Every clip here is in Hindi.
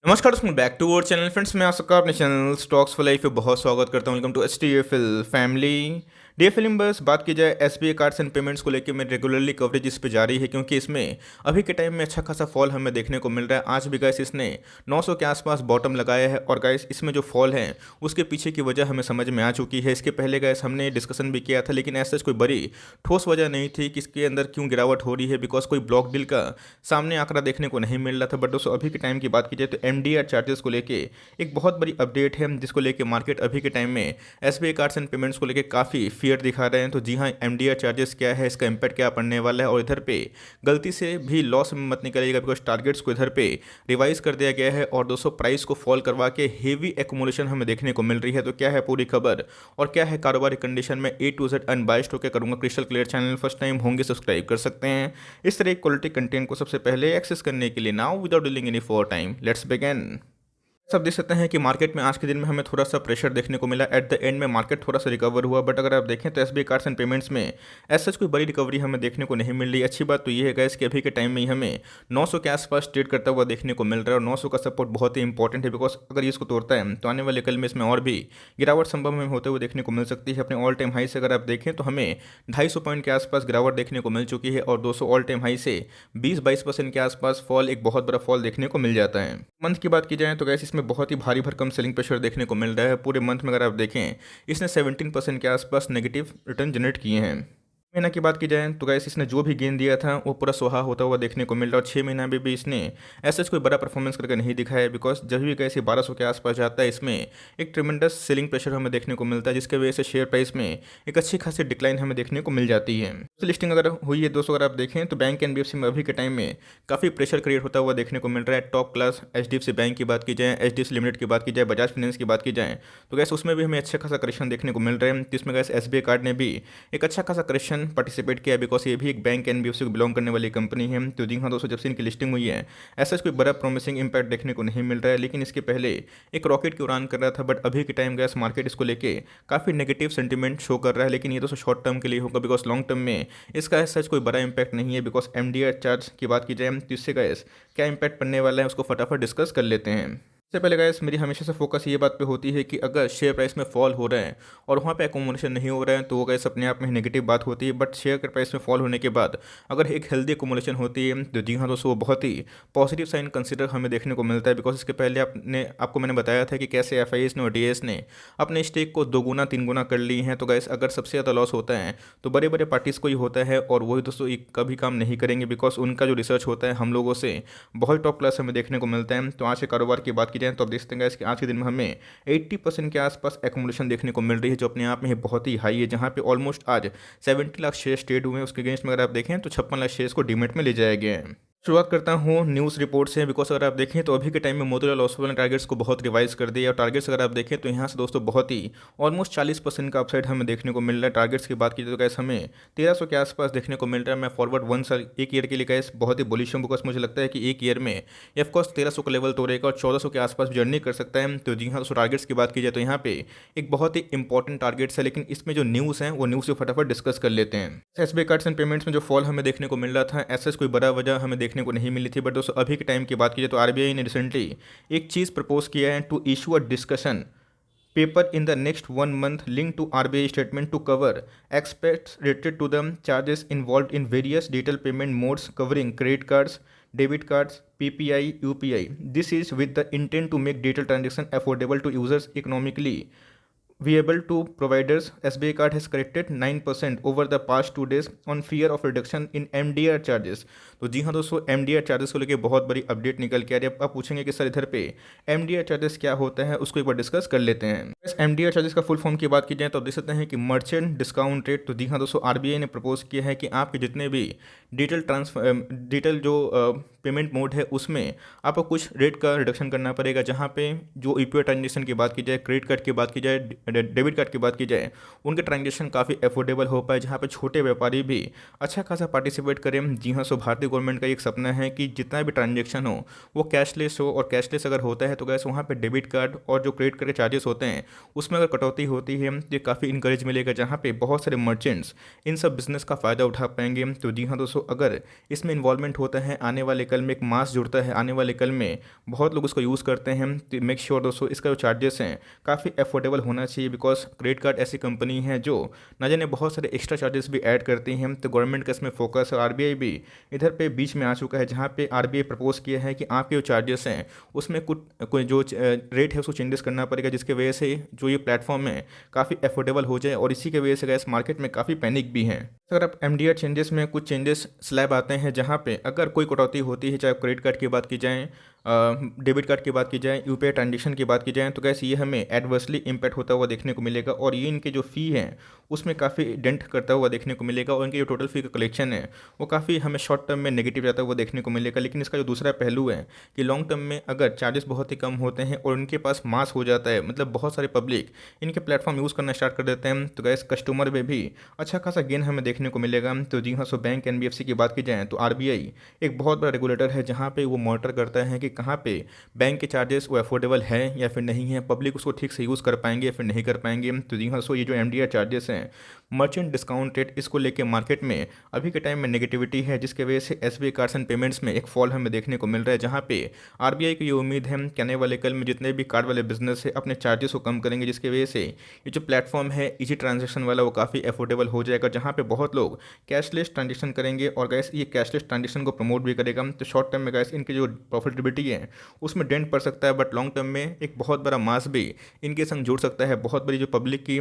नमस्कार दोस्तों, back to our channel friends. मैं आप सबका अपने चैनल स्टॉक्स फॉर लाइफ पे बहुत स्वागत करता हूं। Welcome to HTFL family. DFL में बस बात की जाए SBI कार्ड्स एंड पेमेंट्स को लेकर मैं रेगुलरली कवरेज इस पे जारी है, क्योंकि इसमें अभी के टाइम में अच्छा खासा फॉल हमें देखने को मिल रहा है। आज भी गाइस इसने 900 के आसपास बॉटम लगाया है, और गाइस इसमें जो फॉल है उसके पीछे की वजह हमें समझ में आ चुकी है। इसके पहले गाइस हमने डिस्कशन भी किया था, लेकिन ऐसा कोई बड़ी ठोस वजह नहीं थी कि इसके अंदर क्यों गिरावट हो रही है, बिकॉज कोई ब्लॉक डील का सामने आंकड़ा देखने को नहीं मिल रहा था। बट दोस्तों अभी के टाइम की बात की जाए तो MDR चार्जेस को लेके एक बहुत बड़ी अपडेट है, जिसको लेके मार्केट अभी के टाइम में SBI कार्ड्स एंड पेमेंट्स को लेके काफ़ी फियर दिखा रहे हैं। तो जी हाँ, MDR चार्जेस क्या है, इसका इम्पैक्ट क्या पड़ने वाला है, और इधर पे गलती से भी लॉस में मत निकलिएगा, बिकॉज टारगेट्स को इधर पे रिवाइज कर दिया गया है और दोस्तों प्राइस को फॉल करवा के हेवी एक्यूमुलेशन हमें देखने को मिल रही है। तो क्या है पूरी खबर और क्या है कारोबारी कंडीशन में A to Z अनबाइस्ड होकर करूंगा crystal clear. Channel first time होंगे सब्सक्राइब कर सकते हैं इस तरह क्वालिटी कंटेंट को सबसे पहले एक्सेस करने के लिए। Now without dealing any for time, let's begin. सब देख सकते हैं कि मार्केट में आज के दिन में हमें थोड़ा सा प्रेशर देखने को मिला। एट द एंड में मार्केट थोड़ा सा रिकवर हुआ, बट अगर आप देखें तो SBI कार्ड्स एंड पेमेंट्स में ऐसा कोई बड़ी रिकवरी हमें देखने को नहीं मिल रही। अच्छी बात तो ये है गैस कि अभी के टाइम में ही हमें 900 के आसपास ट्रेड करता हुआ देखने को मिल रहा है, और 900 का सपोर्ट बहुत ही इंपॉर्टेंट है, बिकॉज अगर ये इसको तोड़ता है तो आने वाले कल में इसमें और भी गिरावट संभव में होते हुए देखने को मिल सकती है। अपने ऑल टाइम हाई से अगर आप देखें तो हमें 250 पॉइंट के आसपास गिरावट देखने को मिल चुकी है, और 200 ऑल टाइम हाई से 20-22% के आसपास फॉल, एक बहुत बड़ा फॉल देखने को मिल जाता है। मंथ की बात की जाए तो गैस इसमें बहुत ही भारी भरकम सेलिंग प्रेशर देखने को मिल रहा है। पूरे मंथ में अगर आप देखें इसने 17% के आसपास नेगेटिव रिटर्न जनरेट किए हैं। महीना की बात की जाए तो गैस इसने जो भी गेन दिया था वो पूरा सुहा होता हुआ देखने को मिल रहा है, और 6 महीना में भी इसने ऐसा कोई बड़ा परफॉर्मेंस करके नहीं दिखाया, बिकॉज जब भी गैस ये 1200 के आसपास जाता है इसमें एक ट्रिमेंडस सेलिंग प्रेशर हमें देखने को मिलता है, जिसकी वजह से शेयर प्राइस में एक अच्छी खासी डिक्लाइन हमें देखने को मिल जाती है। तो लिस्टिंग अगर हुई है दोस्तों, अगर आप देखें तो बैंक NBFC में अभी के टाइम में काफ़ी प्रेशर क्रिएट होता हुआ देखने को मिल रहा है। टॉप क्लास HDFC बैंक की बात की जाए, HDFC लिमिटेड की बात की जाए, बजाज फाइनेंस की बात की जाए, तो गैस उसमें भी हमें अच्छा खासा करेक्शन देखने को मिल रहा है। जिसमें गैस SBI कार्ड ने भी एक अच्छा खासा करेक्शन पार्टिसिपेट किया, बिकॉज ये भी एक बैंक NBFC को बिलोंग करने वाली कंपनी है। तो जी हाँ दोस्तों, जब से इनकी लिस्टिंग हुई है ऐसा कोई बड़ा प्रॉमिसिंग इंपैक्ट देखने को नहीं मिल रहा है, लेकिन इसके पहले एक रॉकेट की उड़ान कर रहा था। बट अभी के टाइम गैस मार्केट इसको लेके काफ़ी नेगेटिव सेंटीमेंट शो कर रहा है, लेकिन ये दोस्तों शॉर्ट टर्म के लिए होगा, बिकॉज लॉन्ग टर्म में इसका ऐसा कोई बड़ा इंपैक्ट नहीं है। बिकॉज MDR चार्ज की बात की जाए तो इससे गैस क्या इंपैक्ट पड़ने वाला है उसको फटाफट डिस्कस कर लेते हैं। सबसे पहले गाइस मेरी हमेशा से फोकस ये बात पे होती है कि अगर शेयर प्राइस में फॉल हो रहा है और वहाँ पे एकोमोडेशन नहीं हो रहा है तो वो गाइस अपने आप में नेगेटिव बात होती है। बट शेयर के प्राइस में फॉल होने के बाद अगर एक हेल्दी एकोमोडेशन होती है तो जी हाँ दोस्तों, वो बहुत ही पॉजिटिव साइन कंसिडर हमें देखने को मिलता है। बिकॉज इसके पहले आपको मैंने बताया था कि कैसे FIs ने और DAs ने अपने स्टेक को 2 गुना 3 गुना कर ली हैं। तो गाइस अगर सबसे ज़्यादा लॉस होता है तो बड़े बड़े पार्टीज़ को ही होता है, और वही दोस्तों कभी काम नहीं करेंगे, बिकॉज उनका जो रिसर्च होता है हम लोगों से बहुत टॉप क्लास हमें देखने को मिलता है। तो आज के कारोबार की बात की जाए तो आप देखते हैं कि आज के दिन में हमें 80% के आसपास एक्यूमुलेशन देखने को मिल रही है, जो अपने आप में ही बहुत ही हाई है। जहां पे ऑलमोस्ट आज 70 लाख शेयर ट्रेड हुए हैं, उसके अगेंस्ट में अगर आप देखें तो 56 लाख शेयर्स को डीमेट में ले जाया गया है। शुरुआत करता हूँ न्यूज़ रिपोर्ट से, बिकॉज अगर आप देखें तो अभी के टाइम में मोतीलाल ओसवाल ने टारगेट्स को बहुत रिवाइज कर दिया, और टारगेट्स अगर आप देखें तो यहाँ से दोस्तों बहुत ही ऑलमोस्ट 40% का अपसाइड हमें देखने को मिल रहा है। टारगेट्स की बात की तो गैस हमें 1300 के आसपास देखने को मिल रहा है। मैं फॉरवर्ड 1 साल 1 ईयर के लिए गैस बहुत ही बुलिश हूँ, बिकॉज मुझे लगता है कि 1 ईयर में ऑफकोर्स 1300 का लेवल तोड़ेगा और 1400 के आसपास जर्नी कर सकता है। तो जी हाँ दोस्तों, टारगेट्स की बात की जाए तो यहाँ पे एक बहुत ही इंपॉर्टेंट टारगेट्स है, लेकिन इसमें जो न्यूज़ है वो न्यूज़ से फटाफट डिस्कस कर लेते हैं। SBI कार्ड्स एंड पेमेंट्स में जो फॉल हमें देखने को मिल रहा था ऐसा कोई बड़ा वजह हमें देखने को नहीं मिली थी। बट दोस्तों अभी के टाइम की बात की जाए तो RBI ने रिसेंटली एक चीज़ प्रपोज किया है to issue a discussion paper in the next 1 month linked to RBI statement to cover aspects related to the charges involved in various digital payment modes covering credit cards, debit cards, PPI, UPI. This is with the intent to make digital transaction affordable to users economically viable to providers. SBI card has corrected 9% over the past 2 days on fear of reduction in MDR charges. तो जी हाँ दोस्तों, MDR चार्जेस को लेकर बहुत बड़ी अपडेट निकल के आ रही है। आप पूछेंगे कि सर इधर पे MDR चार्जेस क्या होता है, उसको एक बार डिस्कस कर लेते हैं। इस MDR चार्जेस का फुल फॉर्म की बात की जाए तो आप देख सकते हैं कि मर्चेंट डिस्काउंट रेट। तो जी हाँ दोस्तों, RBI ने प्रपोज किया है कि आपके जितने भी डिजिटल जो पेमेंट मोड है उसमें आपको कुछ रेट का रिडक्शन करना पड़ेगा। जहाँ पे जो UPI ट्रांजेक्शन की बात की जाए, क्रेडिट कार्ड की बात की जाए, डेबिट कार्ड की बात की जाए, उनके ट्रांजेक्शन काफ़ी अफोर्डेबल हो पाए, जहाँ पे छोटे व्यापारी भी अच्छा खासा पार्टिसिपेट करें। जी हाँ, सो भारतीय गवर्नमेंट का एक सपना है कि जितना भी ट्रांजेक्शन हो वो कैशलेस हो, और कैशलेस अगर होता है तो गैस वहाँ पे डेबिट कार्ड और जो क्रेडिट कार्ड के चार्जेस होते हैं उसमें अगर कटौती होती है तो काफ़ी इंकरेज मिलेगा, जहाँ पे बहुत सारे मर्चेंट्स इन सब बिजनेस का फ़ायदा उठा पाएंगे। तो जी हाँ दोस्तों, अगर इसमें इन्वॉल्वमेंट होता है आने वाले कल में एक मास जुड़ता है, आने वाले कल में बहुत लोग उसको यूज़ करते हैं। तो मेक श्योर दोस्तों इसका जो चार्जेस हैं काफ़ी अफोर्डेबल होना चाहिए, बिकॉज क्रेडिट कार्ड ऐसी कंपनी है जो ना जाने बहुत सारे एक्स्ट्रा चार्जेस भी ऐड करती हैं। तो गवर्नमेंट का इसमें फोकस है, आरबीआई भी इधर पे बीच में आ चुका है, जहाँ पे आरबीआई प्रपोज किया है कि आपके जो चार्जेस हैं उसमें कुछ कोई जो रेट है उसको चेंजेस करना पड़ेगा, जिसके वजह से जो ये प्लेटफॉर्म है काफ़ी अफोर्डेबल हो जाए। और इसी की वजह से गैस मार्केट में काफ़ी पैनिक भी है। अगर आप एमडीआर चेंजेस में कुछ चेंजेस स्लैब आते हैं, जहाँ पे अगर कोई कटौती होती है, चाहे क्रेडिट कार्ड की बात की जाए, डेबिट कार्ड की बात की जाए, यूपीआई ट्रांजेक्शन की बात की जाए, तो कैसे ये हमें एडवर्सली इम्पैक्ट होता हुआ देखने को मिलेगा। और ये इनके जो फ़ी हैं उसमें काफ़ी डेंट करता हुआ देखने को मिलेगा, और इनकी जो टोटल फ़ी का कलेक्शन है वो काफ़ी हमें शॉर्ट टर्म में नेगेटिव जाता हुआ देखने को मिलेगा। लेकिन इसका जो दूसरा पहलू है कि लॉन्ग टर्म में अगर चार्जेस बहुत ही कम होते हैं और उनके पास मास हो जाता है, मतलब बहुत सारे पब्लिक इनके प्लेटफॉर्म यूज़ करना स्टार्ट कर देते हैं, तो गैस कस्टमर में भी अच्छा खासा गेन हमें देखने को मिलेगा। तो जी हाँ, सो बैंक एनबीएफसी की बात की जाए तो आरबीआई एक बहुत बड़ा रेगुलेटर है, जहाँ पे वो मॉनिटर करता है कि कहाँ पे बैंक के चार्जेस वो अफोर्डेबल है या फिर नहीं है, पब्लिक उसको ठीक से यूज़ कर पाएंगे या फिर नहीं कर पाएंगे। तो जी हाँ, सो ये जो एमडीआर चार्जेस हैं, मर्चेंट डिस्काउंट रेट, इसको लेके मार्केट में अभी के टाइम में नेगेटिविटी है, जिसके वजह से एसबीआई कार्ड्स एंड पेमेंट्स में एक फॉल हमें देखने को मिल रहा है। जहाँ पे आरबीआई की ये उम्मीद है कि आने वाले कल में जितने भी कार्ड वाले बिजनेस है अपने चार्जेस को कम करेंगे, जिसकी वजह से ये जो प्लेटफॉर्म है इजी ट्रांजेक्शन वाला वो काफ़ी अफोर्डेबल हो जाएगा, जहाँ पे बहुत लोग कैशलेस ट्रांजेक्शन करेंगे। और गैस ये कैशलेस ट्रांजेक्शन को प्रमोट भी करेगा। तो शॉर्ट टर्म में गैस इनकी जो प्रॉफिटेबिलिटी है उसमें डेंट पड़ सकता है, बट लॉन्ग टर्म में एक बहुत बड़ा मास भी इनके संग जुड़ सकता है। बहुत बड़ी जो पब्लिक की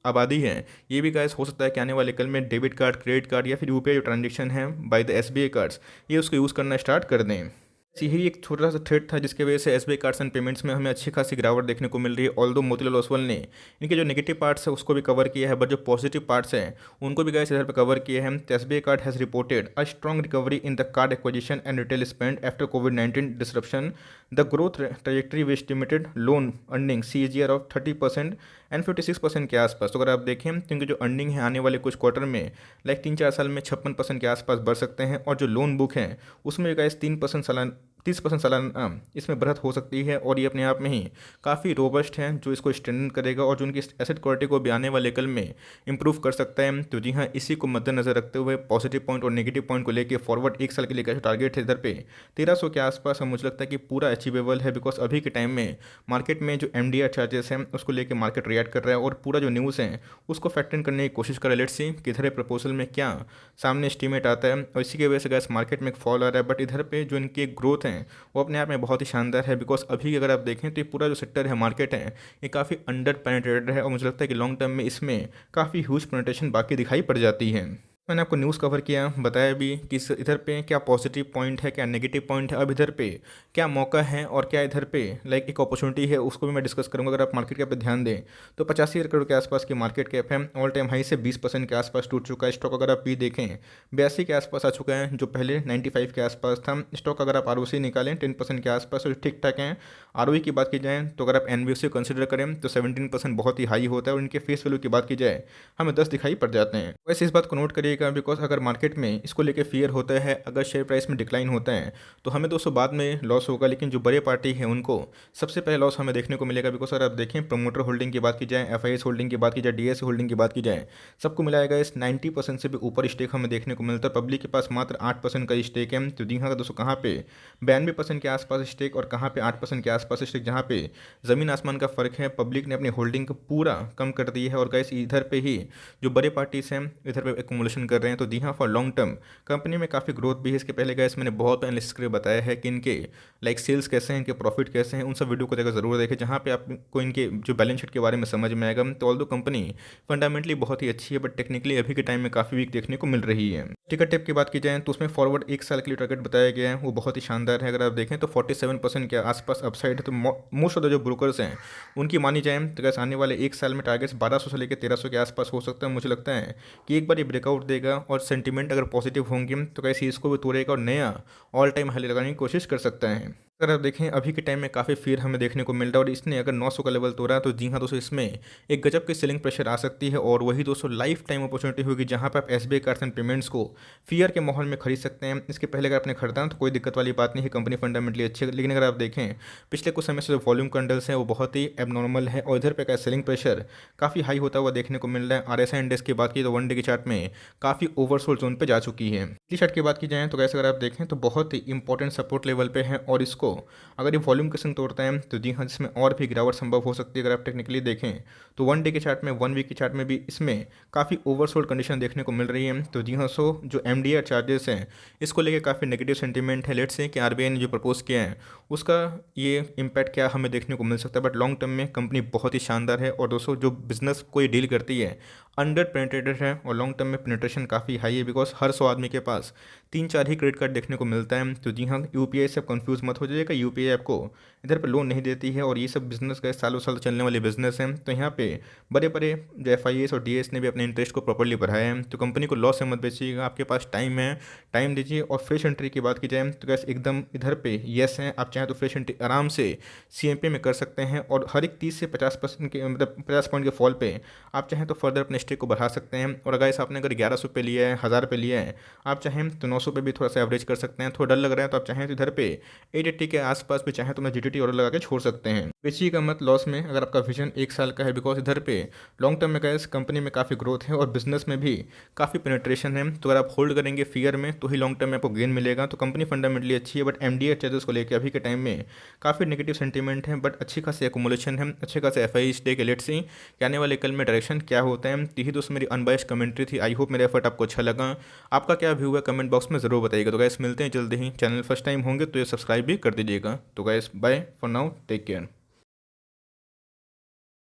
आबादी है, ये भी गैस हो सकता है कि आने वाले कल में डेबिट कार्ड, क्रेडिट कार्ड या फिर यूपीआई जो ट्रांजेक्शन है बाय द एसबीआई कार्ड्स, ये उसको यूज़ करना स्टार्ट कर दें। यही एक छोटा सा थ्रेड था, जिसकी वजह से एसबीआई कार्ड्स एंड पेमेंट्स में हमें अच्छी खासी गिरावट देखने को मिल रही है। ऑल्दो मोतीलाल ओसवाल ने इनके जो नेगेटिव पार्ट्स है उसको भी कवर किया है, बट जो पॉजिटिव पार्ट्स हैं उनको भी गैस इधर पे कवर किए हैं। SBI card has reported a strong recovery in the card acquisition and retail spend after कोविड-19 disruption. The growth trajectory we estimated loan earning CAGR of 30% and 56% के आसपास। तो अगर आप देखें तो इनकी जो अर्निंग है आने वाले कुछ क्वार्टर में लाइक 3-4 साल में 56% के आसपास बढ़ सकते हैं। और जो लोन बुक है उसमें गैस 3% सालाना 30% सालाना इसमें बढ़त हो सकती है। और ये अपने आप में ही काफ़ी रोबस्ट है, जो इसको स्ट्रेंथन करेगा और जो उनकी एसेट क्वालिटी को भी आने वाले कल में इंप्रूव कर सकता है। तो जी हाँ, इसी को मद्देनजर रखते हुए पॉजिटिव पॉइंट और नेगेटिव पॉइंट को लेकर फॉरवर्ड एक साल के लिए कैसे टारगेट है इधर पे 1300 के आसपास, और मुझे लगता है कि पूरा अचीवेबल है। बिकॉज अभी के टाइम में मार्केट में जो एमडीआर चार्जेस हैं उसको लेकर मार्केट रिएक्ट कर रहा है, और पूरा जो न्यूज़ है उसको फैक्टर इन करने की कोशिश कर रहा है। लेट्स सी कि इधर प्रपोजल में क्या सामने एस्टीमेट आता है, और इसी की वजह से गैस मार्केट में एक फॉल आ रहा है। बट इधर पे जो इनकी ग्रोथ है वो अपने आप में बहुत ही शानदार है, बिकॉज अभी अगर आप देखें तो ये पूरा जो सेक्टर है, मार्केट है, ये काफ़ी अंडर पेनिट्रेटेड है। और मुझे लगता है कि लॉन्ग टर्म में इसमें काफ़ी ह्यूज पेनिट्रेशन बाकी दिखाई पड़ जाती है। मैंने आपको न्यूज़ कवर किया, बताया भी कि इधर पे क्या पॉजिटिव पॉइंट है, क्या नेगेटिव पॉइंट है, अब इधर पे क्या मौका है और क्या इधर पे लाइक एक अपॉर्चुनिटी है, उसको भी मैं डिस्कस करूंगा। अगर आप मार्केट कैप पे ध्यान दें तो 85,000 करोड़ के आसपास की मार्केट कैप है, ऑल टाइम हाई से 20% के आसपास टूट चुका है। स्टॉक अगर आप भी देखें 82 के आसपास आ चुका है, जो पहले 95 के आसपास था। स्टॉक अगर आप आरओसी निकालें 10% के आसपास, तो ठीक ठाक है। आरओई की बात की जाए तो अगर आप एनबीएफसी कंसिडर करें तो 17% बहुत ही हाई होता है, और इनके फेस वैल्यू की बात की जाए हमें 10 दिखाई पड़ जाते हैं। वैसे इस बात को नोट करिएगा, बिकॉज अगर मार्केट में इसको लेके फियर होता है, अगर शेयर प्राइस में डिक्लाइन होता है तो हमें दोस्तों बाद में लॉस होगा, लेकिन जो बड़े पार्टी है उनको सबसे पहले लॉस हमें देखने को मिलेगा। बिकॉज अगर आप देखें प्रमोटर होल्डिंग की बात की जाए, एफआईएस होल्डिंग की बात की जाए, डीएस होल्डिंग की बात की जाए, सबको मिलाएगा इस 90% से भी ऊपर स्टेक हमें देखने को मिलता है। पब्लिक के पास मात्र 8% का स्टेक है। तो जी हाँ दोस्तों, कहाँ पे 92% के आसपास स्टेक और कहाँ पे 8% के आसपास स्टेक, जहाँ पे ज़मीन आसमान का फ़र्क है। पब्लिक ने अपनी होल्डिंग को पूरा कम कर दी है, और गैस इधर पे ही जो बड़े पार्टीज हैं इधर पे एक्मुलेशन कर रहे हैं। तो जी हाँ, फॉर लॉन्ग टर्म कंपनी में काफ़ी ग्रोथ भी है। इसके पहले गैस मैंने बहुत एनालिसिस करके बताया है कि इनके लाइक सेल्स कैसे हैं, इनके प्रॉफिट कैसे हैं, उन सब वीडियो को देखकर ज़रूर देखें, जहाँ पे आपको इनके जो बैलेंस शीट के बारे में समझ में आएगा। तो ऑल्दो कंपनी फंडामेंटली बहुत ही अच्छी है, बट टेक्निकली अभी के टाइम में काफ़ी वीक देखने को मिल रही है। टिकट टिप की बात की जाए तो उसमें फॉरवर्ड एक साल के लिए टारगेट बताया गया है, वो बहुत ही शानदार है। अगर आप देखें तो 47% के आसपास अपसाइड है। तो मोस्ट ऑफ द जो ब्रोकर्स हैं उनकी मानी जाए तो गैस आने वाले एक साल में टारगेट्स 1200 से लेकर 1300 के आसपास हो सकता है। मुझे लगता है कि एक बार ये ब्रेकआउट देगा और सेंटीमेंट अगर पॉजिटिव होंगे तो कैसे इसको भी तोड़ेगा और नया ऑल टाइम हाई लगाने की कोशिश कर सकता है। अगर आप देखें अभी के टाइम में काफ़ी फ़ियर हमें देखने को मिल रहा है और इसने अगर 900 का लेवल तोड़ा तो जी हाँ दोस्तों, इसमें एक गजब की सेलिंग प्रेशर आ सकती है और वही दोस्तों लाइफ टाइम अपॉर्चुनिटी होगी जहाँ पे आप एसबीआई कार्ड्स एंड पेमेंट्स को फ़ियर के माहौल में खरीद सकते हैं। इसके पहले अगर आपने खरीदा तो कोई दिक्कत वाली बात नहीं है, कंपनी फंडामेंटली अच्छी है। लेकिन अगर आप देखें पिछले कुछ समय से जो वॉल्यूम कैंडल्स हैं वो बहुत ही एबनॉर्मल है और इधर पे का सेलिंग प्रेशर काफ़ी हाई होता हुआ देखने को मिल रहा है। आरएसआई इंडेक्स की बात की तो वन डे की चार्ट में काफ़ी ओवरसोल्ड जोन पे जा चुकी है। पिछली चार्ट की बात की जाए तो कैसे अगर आप देखें तो बहुत ही इंपॉर्टेंट सपोर्ट लेवल पे है और इसको अगर ये वॉल्यूम के संग तोड़ता है तो जी हाँ, जिसमें और भी गिरावट संभव हो सकती है। अगर आप टेक्निकली देखें तो वन डे के चार्ट में, वन वीक के चार्ट में भी इसमें काफ़ी ओवरसोल्ड कंडीशन देखने को मिल रही है। तो जी हाँ, सो जो एमडीआर चार्जेस हैं इसको लेके काफ़ी नेगेटिव सेंटीमेंट है। लेट्स से कि आरबीआई ने जो प्रपोज किया है उसका ये इम्पैक्ट क्या हमें देखने को मिल सकता है, बट लॉन्ग टर्म में कंपनी बहुत ही शानदार है। और दोस्तों जो बिजनेस कोई डील करती है अंडर पेनिट्रेटेड है और लॉन्ग टर्म में पेनिट्रेशन काफ़ी हाई है, बिकॉज हर 100 आदमी के पास 3-4 ही क्रेडिट कार्ड देखने को मिलता है। तो जी हाँ, यूपीआई से आप कंफ्यूज मत हो जाइएगा, यूपीआई आपको इधर पे लोन नहीं देती है और ये सब बिजनेस का सालों साल चलने वाले बिजनेस हैं। तो यहाँ पे बड़े बड़े जो एफ और डी ने भी अपने इंटरेस्ट को प्रॉपरली बढ़ाया है। तो कंपनी को लॉस से मत बेचिएगा, आपके पास टाइम है, टाइम दीजिए। और फ्रेश एंट्री की बात की जाए तो गैस एकदम इधर पे येस है, आप चाहें तो फ्रेश एंट्री आराम से सीएमपी में कर सकते हैं और हर एक 30 से 50% के मतलब 50 पॉइंट के फॉल पे आप चाहें तो फर्दर अपने स्टेक को बढ़ा सकते हैं। और अगर आपने अगर 1100 पे लिया है, 1000 पे लिया है, आप चाहें तो 900 पे भी थोड़ा सा एवरेज कर सकते हैं। थोड़ा डर लग रहा है तो आप चाहें तो इधर पे 880 के आसपास भी चाहें तो मैं जीटीटी ऑर्डर लगा के छोड़ सकते हैं। बेचिएगा मत लॉस में अगर आपका विजन 1 साल का है, बिकॉज इधर पे लॉन्ग टर्म में गैस कंपनी में काफ़ी ग्रोथ है और बिजनेस में भी काफ़ी पेनिट्रेशन है। तो अगर आप होल्ड करेंगे फियर में तो ही लॉन्ग टर्म में आपको गेन मिलेगा। तो कंपनी फंडामेंटली अच्छी है, बट एमडीए चार्जेस को लेकर अभी के टाइम में काफ़ी नेगेटिव सेंटीमेंट है, बट अच्छी खासी एकोमुलेशन है, अच्छे खासे एफआई स्टेक है। लेट्स सी कि आने वाले कल में डायरेक्शन क्या होता है। यही दोस्तों मेरी अनबाइस्ड कमेंट्री थी। आई होप मेरा एफर्ट आपको अच्छा लगा। आपका क्या व्यू है कमेंट बॉक्स में ज़रूर बताइएगा। तो गैस मिलते हैं जल्दी ही, चैनल फर्स्ट टाइम होंगे तो ये सब्सक्राइब भी कर दीजिएगा। तो guess bye for now, take care.